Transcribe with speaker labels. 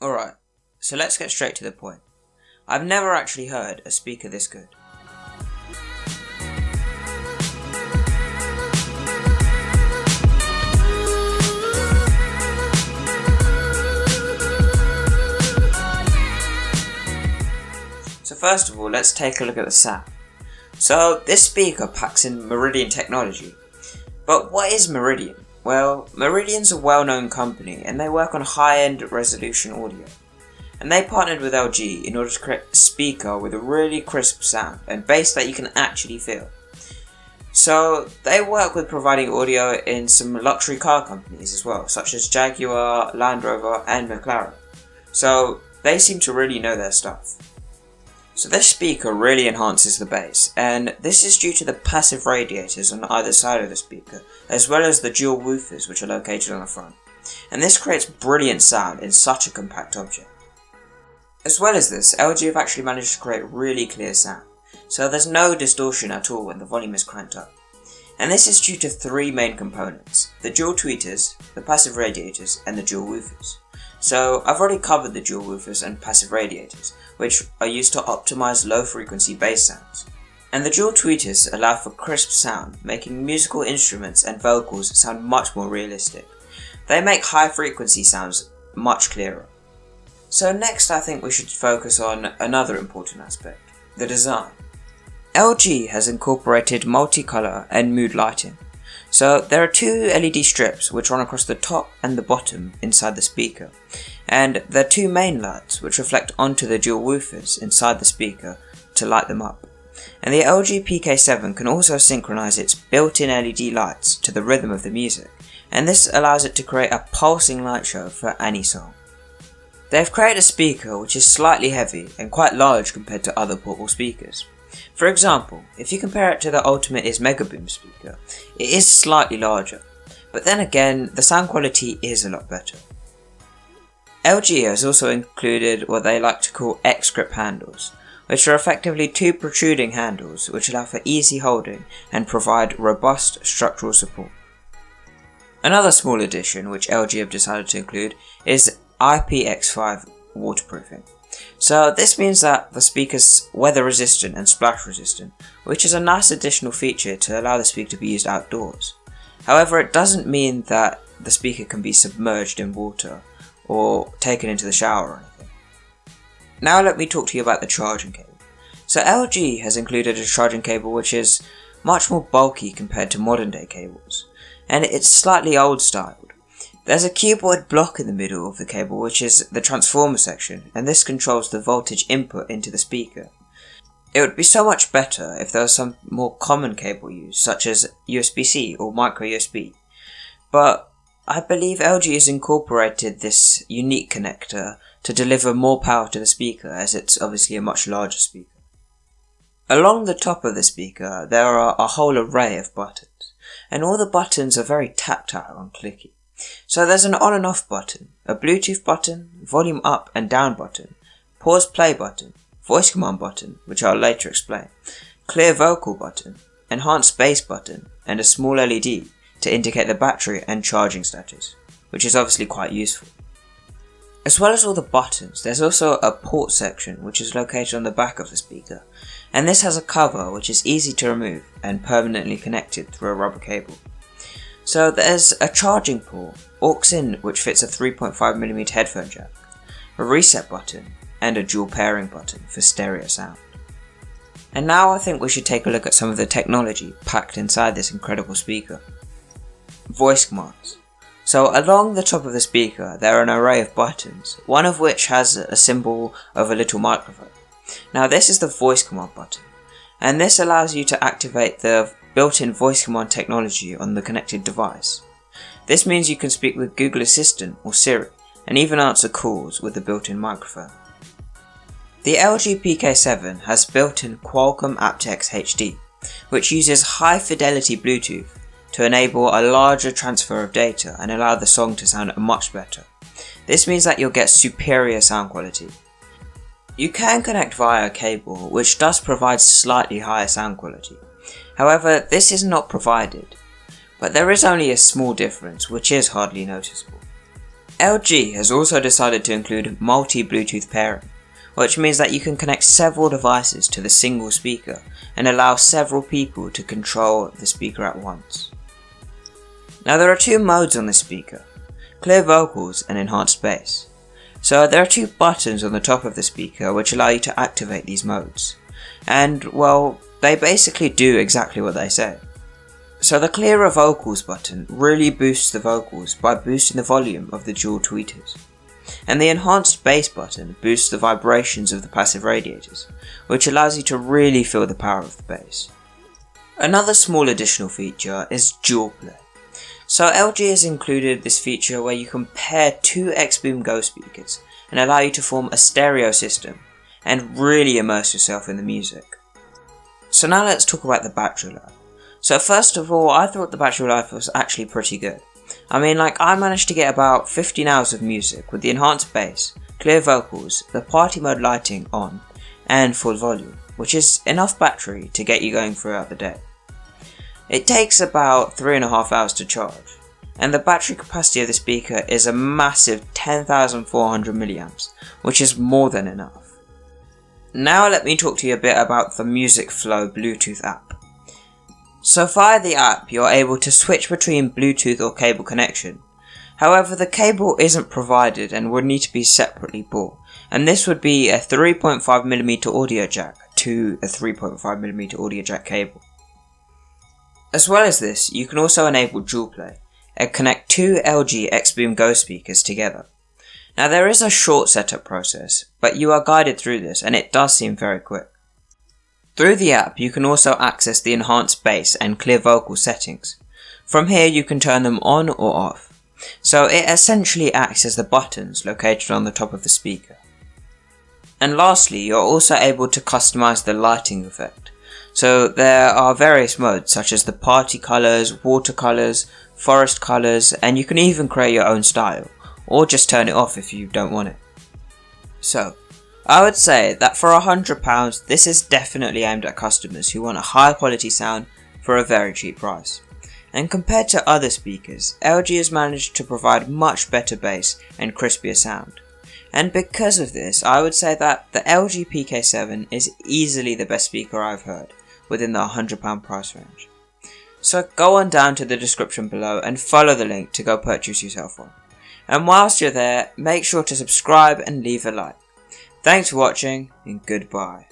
Speaker 1: Alright, so let's get straight to the point. I've never actually heard a speaker this good. So first of all, let's take a look at the sound. So this speaker packs in Meridian technology. But what is Meridian? Well, Meridian's a well-known company and they work on high-end resolution audio. And they partnered with LG in order to create a speaker with a really crisp sound and bass that you can actually feel. So they work with providing audio in some luxury car companies as well, such as Jaguar, Land Rover and McLaren. So they seem to really know their stuff. So this speaker really enhances the bass, and this is due to the passive radiators on either side of the speaker, as well as the dual woofers which are located on the front. And this creates brilliant sound in such a compact object. As well as this, LG have actually managed to create really clear sound, so there's no distortion at all when the volume is cranked up. And this is due to three main components: the dual tweeters, the passive radiators, and the dual woofers. So I've already covered the dual woofers and passive radiators, which are used to optimize low frequency bass sounds. And the dual tweeters allow for crisp sound, making musical instruments and vocals sound much more realistic. They make high frequency sounds much clearer. So next I think we should focus on another important aspect, the design. LG has incorporated multicolour and mood lighting. So there are two LED strips which run across the top and the bottom inside the speaker, and there are two main lights which reflect onto the dual woofers inside the speaker to light them up. And the LG PK7 can also synchronize its built-in LED lights to the rhythm of the music, and this allows it to create a pulsing light show for any song. They've created a speaker which is slightly heavy and quite large compared to other portable speakers. For example, if you compare it to the ultimate Ears Megaboom speaker, it is slightly larger, but then again the sound quality is a lot better. LG has also included what they like to call X-grip handles, which are effectively two protruding handles which allow for easy holding and provide robust structural support. Another small addition which LG have decided to include is IPX5 waterproofing. So this means that the speaker's weather resistant and splash resistant, which is a nice additional feature to allow the speaker to be used outdoors. However, it doesn't mean that the speaker can be submerged in water or taken into the shower or anything. Now let me talk to you about the charging cable. So LG has included a charging cable which is much more bulky compared to modern day cables, and it's slightly old styled. There's a cuboid block in the middle of the cable which is the transformer section, and this controls the voltage input into the speaker. It would be so much better if there was some more common cable used, such as USB-C or micro USB, but I believe LG has incorporated this unique connector to deliver more power to the speaker, as it's obviously a much larger speaker. Along the top of the speaker there are a whole array of buttons, and all the buttons are very tactile and clicky. So there's an on and off button, a Bluetooth button, volume up and down button, pause play button, voice command button, which I'll later explain, clear vocal button, enhanced bass button, and a small LED to indicate the battery and charging status, which is obviously quite useful. As well as all the buttons, there's also a port section which is located on the back of the speaker, and this has a cover which is easy to remove and permanently connected through a rubber cable. So there's a charging port, aux-in which fits a 3.5mm headphone jack, a reset button, and a dual pairing button for stereo sound. And now I think we should take a look at some of the technology packed inside this incredible speaker. Voice commands. So along the top of the speaker there are an array of buttons, one of which has a symbol of a little microphone. Now this is the voice command button, and this allows you to activate the built-in voice command technology on the connected device. This means you can speak with Google Assistant or Siri and even answer calls with the built-in microphone. The LG PK7 has built-in Qualcomm AptX HD, which uses high fidelity Bluetooth to enable a larger transfer of data and allow the song to sound much better. This means that you'll get superior sound quality. You can connect via a cable, which does provide slightly higher sound quality. However, this is not provided, but there is only a small difference which is hardly noticeable. LG has also decided to include multi-Bluetooth pairing, which means that you can connect several devices to the single speaker and allow several people to control the speaker at once. Now there are two modes on this speaker, clear vocals and enhanced bass. So there are two buttons on the top of the speaker which allow you to activate these modes. And well, they basically do exactly what they say. So the clearer vocals button really boosts the vocals by boosting the volume of the dual tweeters. And the enhanced bass button boosts the vibrations of the passive radiators, which allows you to really feel the power of the bass. Another small additional feature is dual play. So LG has included this feature where you can pair two XBOOM GO speakers and allow you to form a stereo system and really immerse yourself in the music. So now let's talk about the battery life. So first of all, I thought the battery life was actually pretty good. I mean, I managed to get about 15 hours of music with the enhanced bass, clear vocals, the party mode lighting on, and full volume, which is enough battery to get you going throughout the day. It takes about 3.5 hours to charge, and the battery capacity of the speaker is a massive 10,400 milliamps, which is more than enough. Now let me talk to you a bit about the Music Flow Bluetooth app. So via the app you're able to switch between Bluetooth or cable connection. However, the cable isn't provided and would need to be separately bought, and this would be a 3.5mm audio jack to a 3.5mm audio jack cable. As well as this, you can also enable dual play and connect two LG XBOOM GO speakers together. Now there is a short setup process, but you are guided through this and it does seem very quick. Through the app you can also access the enhanced bass and clear vocal settings. From here you can turn them on or off. So it essentially acts as the buttons located on the top of the speaker. And lastly, you're also able to customize the lighting effect. So there are various modes such as the party colours, watercolours, forest colours, and you can even create your own style, or just turn it off if you don't want it. So, I would say that for £100 this is definitely aimed at customers who want a high quality sound for a very cheap price. And compared to other speakers, LG has managed to provide much better bass and crispier sound. And because of this, I would say that the LG PK7 is easily the best speaker I've heard within the £100 price range. So go on down to the description below and follow the link to go purchase yourself one. And whilst you're there, make sure to subscribe and leave a like. Thanks for watching and goodbye.